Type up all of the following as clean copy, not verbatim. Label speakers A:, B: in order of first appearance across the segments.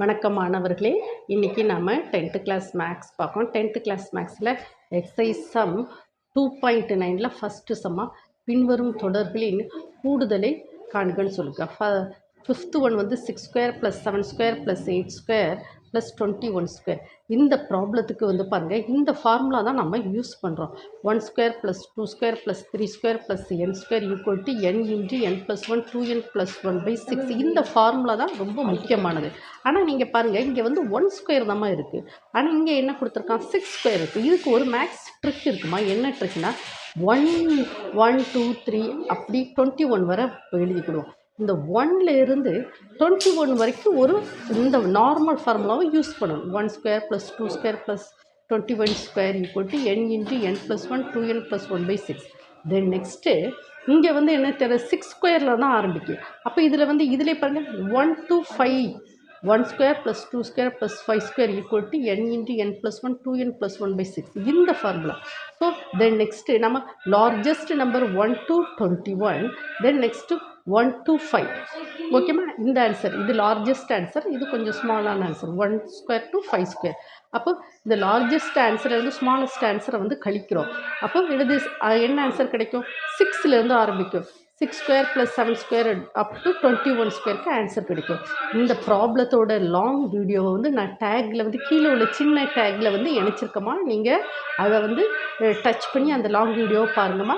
A: வணக்கம் மாணவர்களே, இன்றைக்கி நம்ம 10th கிளாஸ் மேக்ஸ் பார்க்கோம். 10th கிளாஸ் மேக்ஸில் எக்ஸசைஸ் சம் 2.9ல் ஃபஸ்ட்டு சம்மாக பின்வரும் தொடர்களின் கூடுதலை காண்கன்னு சொல்லுங்க. ஃபிஃப்த்து ஒன் வந்து 6² + 7² + 8² + 21 ஸ்கொயர். இந்த ப்ராப்ளத்துக்கு வந்து பாருங்கள், இந்த ஃபார்முலா தான் நம்ம யூஸ் பண்ணுறோம். 1² + 2² + 3² + n² = n × n + 1 2n + 1/6. இந்த ஃபார்முலா தான் ரொம்ப முக்கியமானது. ஆனால் நீங்கள் பாருங்கள், இங்கே வந்து 1² தான் இருக்குது. ஆனால் இங்கே என்ன கொடுத்துருக்கான், 6² இருக்குது. இதுக்கு ஒரு மேக்ஸ் ட்ரிக் இருக்குமா? என்ன ட்ரிக்னா 1 1 2 3 அப்படி 21 வரை எழுதிக்கிடுவோம். இந்த 1ல் இருந்து 21 வரைக்கும் இந்த நார்மல் ஃபார்முலாவை யூஸ் பண்ணணும். 1² + 2² + 21² = n × n + 1 2n + 1/6. Then next இங்கே வந்து என்ன தெரியும், 6² தான் ஆரம்பிக்கும். அப்போ இதில் வந்து இதிலே பாருங்கள் 1 to 5 1² + 2² + 5² = n × n + 1 2n + 1/6. இந்த ஃபார்முலா. ஸோ தென் நெக்ஸ்ட்டு நம்ம largest number 1 to 21, then next 1 to 5. ஓகேம்மா, இந்த ஆன்சர் இது லார்ஜஸ்ட் ஆன்சர், இது கொஞ்சம் ஸ்மாலான ஆன்சர் 1² to 5². அப்போ இந்த லார்ஜஸ்ட் ஆன்சரை வந்து ஸ்மாலஸ்ட் ஆன்சரை வந்து கழிக்கிறோம். அப்போ இது என்ன ஆன்சர் கிடைக்கும், 6லேருந்து ஆரம்பிக்கும். 6² + 7² up to 21² ஆன்சர் கிடைக்கும். இந்த ப்ராப்ளத்தோட லாங் வீடியோவை வந்து நான் டேக்கில் வந்து கீழே உள்ள சின்ன டேக்கில் வந்து இணைச்சிருக்கோமா, நீங்கள் அதை வந்து டச் பண்ணி அந்த லாங் வீடியோவை பாருங்கம்மா.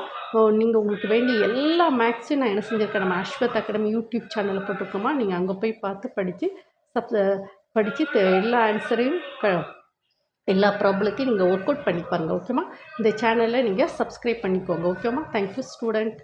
A: நீங்கள் உங்களுக்கு வேண்டிய எல்லா மேக்ஸையும் நான் என்ன செஞ்சுருக்கேன், நம்ம அஸ்வத் அகாடமி யூடியூப் சேனலில் போட்டிருக்கோமா, நீங்கள் அங்கே போய் பார்த்து படித்து எல்லா ஆன்சரையும் எல்லா ப்ராப்ளத்தையும் நீங்கள் ஒர்க் அவுட் பண்ணி பாருங்கள். ஓகேம்மா, இந்த சேனலை நீங்கள் சப்ஸ்கிரைப் பண்ணிக்கோங்க. ஓகேம்மா, தேங்க்யூ ஸ்டூடெண்ட்.